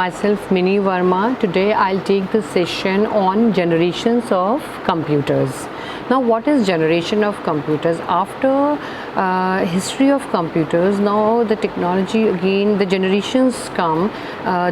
myself Mini Verma. Today I'll take the session on generations of computers. Now what is generation of computers? After history of computers, now the technology again, the generations come.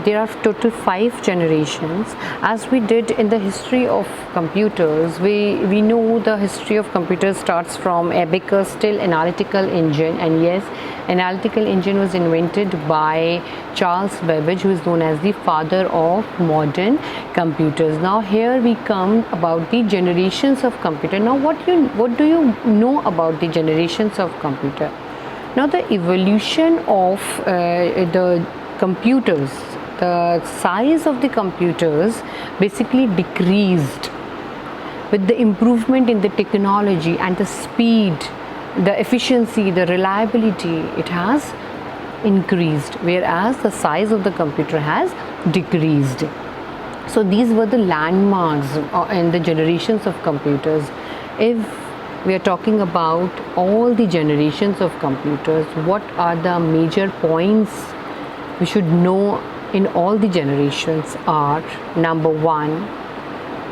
There are total 5 generations. As we did in the history of computers, we know the history of computers starts from abacus till analytical engine, and yes, analytical engine was invented by Charles Babbage, who is known as the father of modern computers. Now here we come about the generations of computer. Now what do you know about the generations of computer? Now the evolution of the computers, the size of the computers basically decreased with the improvement in the technology and the speed, the efficiency, the reliability. It has increased, whereas the size of the computer has decreased. So these were the landmarks in the generations of computers. If we are talking about all the generations of computers, what are the major points we should know in all the generations are: number one,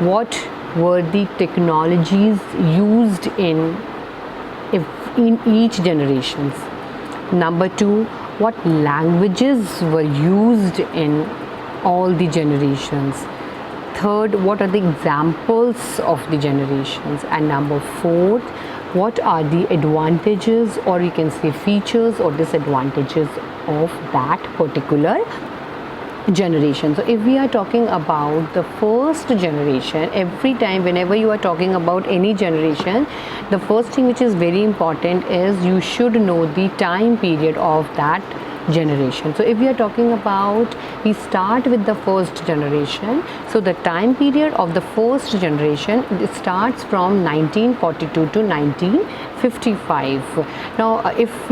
what were the technologies used in each generations. Number two, what languages were used in all the generations. Third, what are the examples of the generations. And number fourth, what are the advantages, or you can say features or disadvantages of that particular generation. So if we are talking about the first generation, every time whenever you are talking about any generation, the first thing which is very important is you should know the time period of that generation. So if we are talking about, we start with the first generation. So the time period of the first generation, it starts from 1942 to 1955. Now if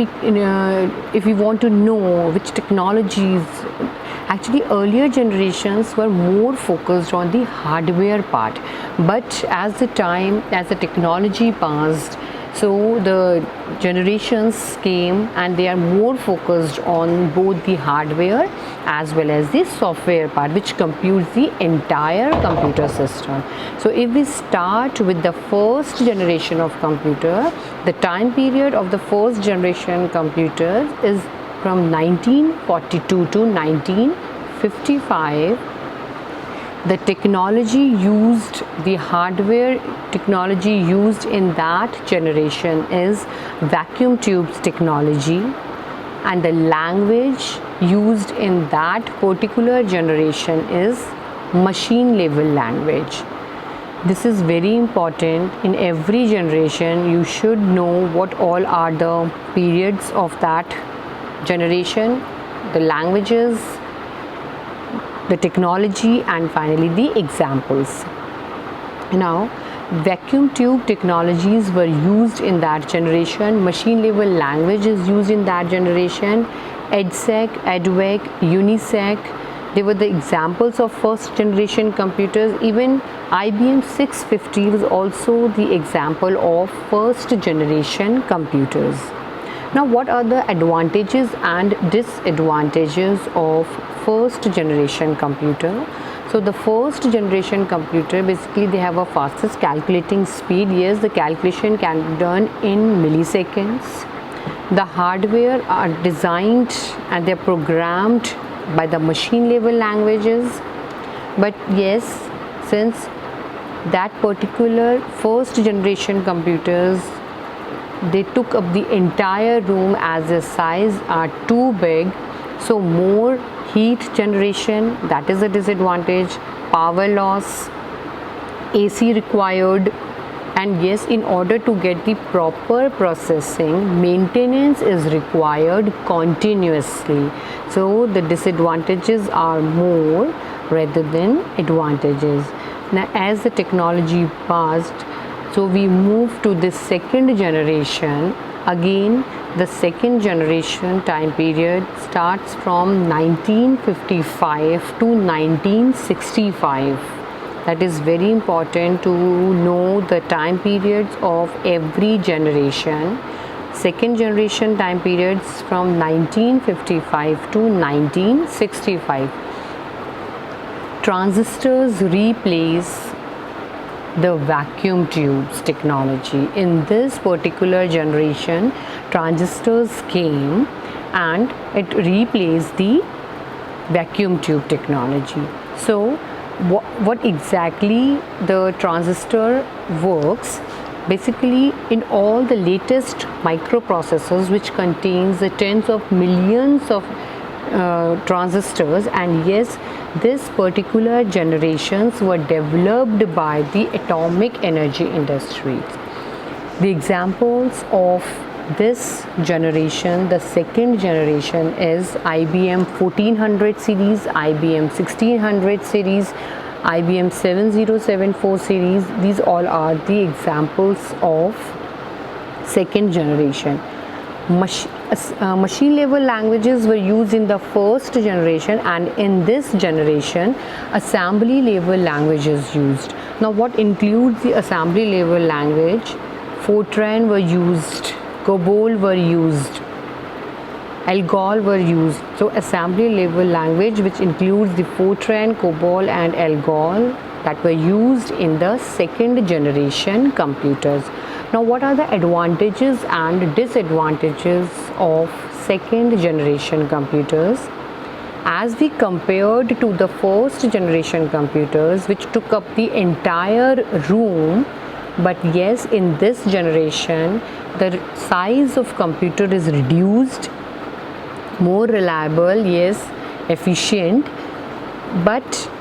we want to know which technologies, actually earlier generations were more focused on the hardware part, but as the technology passed, so the generations came and they are more focused on both the hardware as well as the software part, which computes the entire computer system. So if we start with the first generation of computer, the time period of the first generation computers is from 1942 to 1955. The technology used, the hardware technology used in that generation is vacuum tubes technology, and the language used in that particular generation is machine level language. This is very important. In every generation you should know what all are the periods of that generation, the languages, the technology, and finally the examples. Now vacuum tube technologies were used in that generation, machine level language is used in that generation, EDSEC, EDVEC, UNISEC, they were the examples of first generation computers. Even IBM 650 was also the example of first generation computers. Now what are the advantages and disadvantages of first generation computer? So the first generation computer, basically they have a fastest calculating speed. Yes, the calculation can be done in milliseconds. The hardware are designed and they're programmed by the machine level languages. But yes, since that particular first generation computers, they took up the entire room as their size are too big, so more heat generation, that is a disadvantage, power loss, AC required, and yes, in order to get the proper processing, maintenance is required continuously. So the disadvantages are more rather than advantages. Now as the technology passed, so we move to the second generation. Again, the second generation time period starts from 1955 to 1965. That is very important to know the time periods of every generation. Second generation time periods from 1955 to 1965. transistors replace the vacuum tubes technology. In this particular generation, transistors came and it replaced the vacuum tube technology. So what exactly the transistor works? Basically, in all the latest microprocessors which contains the tens of millions of transistors, and yes, this particular generations were developed by the atomic energy industries. The examples of this generation, the second generation, is IBM 1400 series, IBM 1600 series, IBM 7074 series. These all are the examples of second generation. Machine level languages were used in the first generation, and in this generation assembly level language is used. Now what includes the assembly level language? Fortran were used, COBOL were used, ALGOL were used. So assembly level language, which includes the Fortran, COBOL and ALGOL, that were used in the second generation computers. Now what are the advantages and disadvantages of second generation computers? As we compared to the first generation computers, which took up the entire room, but yes, in this generation the size of computer is reduced, more reliable, yes, efficient. But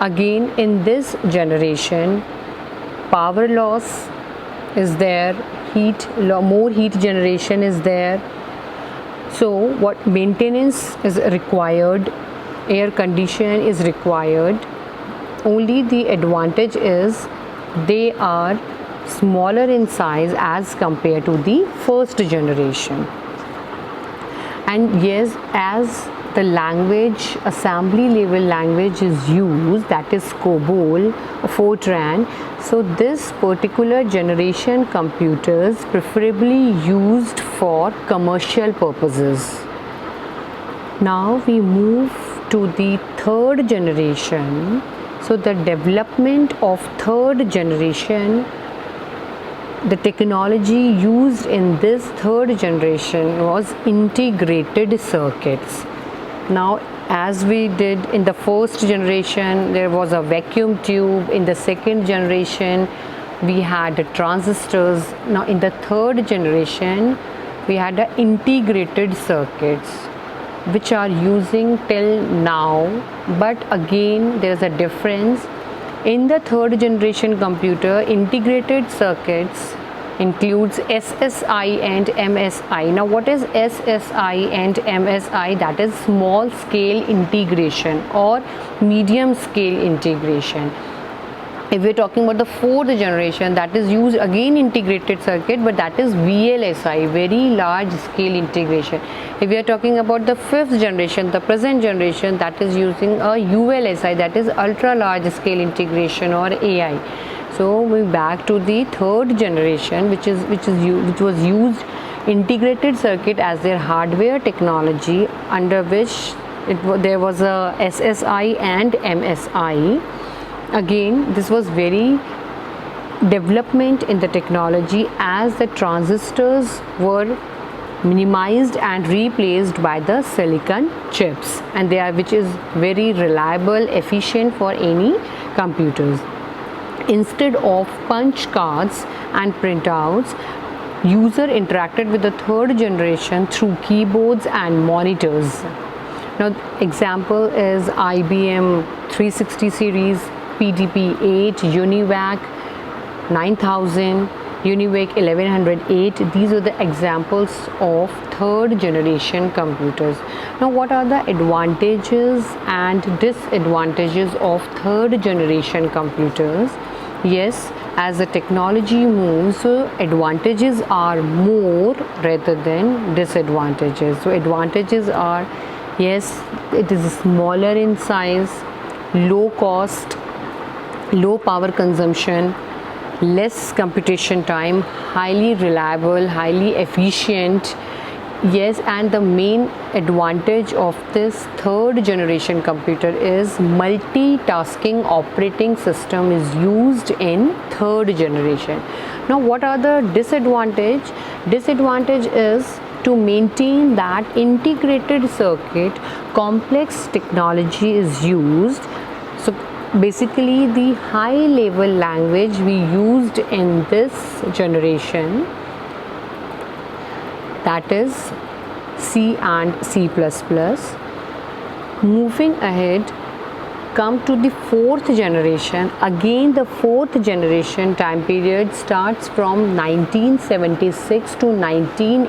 again, in this generation, power loss is there, more heat generation is there. So what maintenance is required, air condition is required. Only the advantage is they are smaller in size as compared to the first generation. And yes, as the language, assembly level language is used, that is COBOL, Fortran. So this particular generation computers preferably used for commercial purposes. Now we move to the third generation. So the development of third generation, the technology used in this third generation was integrated circuits. Now, as we did in the first generation, there was a vacuum tube. In the second generation, we had transistors. Now in the third generation, we had the integrated circuits, which are using till now. But again, there is a difference. In the third generation computer, integrated circuits includes SSI and MSI. Now what is SSI and MSI? That is small scale integration or medium scale integration. If we're talking about the fourth generation, that is used again integrated circuit, but that is VLSI, very large scale integration. If we are talking about the fifth generation, the present generation, that is using a ULSI, that is ultra large scale integration or AI. So we back to the third generation, which was used integrated circuit as their hardware technology, under which there was a SSI and MSI. Again, this was very development in the technology as the transistors were minimized and replaced by the silicon chips, and which is very reliable, efficient for any computers. Instead of punch cards and printouts, user interacted with the third generation through keyboards and monitors. Now example is IBM 360 series, PDP-8, UNIVAC 9000, UNIVAC 1108. These are the examples of third generation computers. Now what are the advantages and disadvantages of third generation computers? Yes, as the technology moves, advantages are more rather than disadvantages. So advantages are, yes, it is smaller in size, low cost, low power consumption, less computation time, highly reliable, highly efficient, Yes, and the main advantage of this third generation computer is multitasking operating system is used in third generation. Now, what are the disadvantage? Disadvantage is to maintain that integrated circuit, complex technology is used. So basically the high level language we used in this generation, that is C and C++. Moving ahead, come to the fourth generation. Again, the fourth generation time period starts from 1976 to 19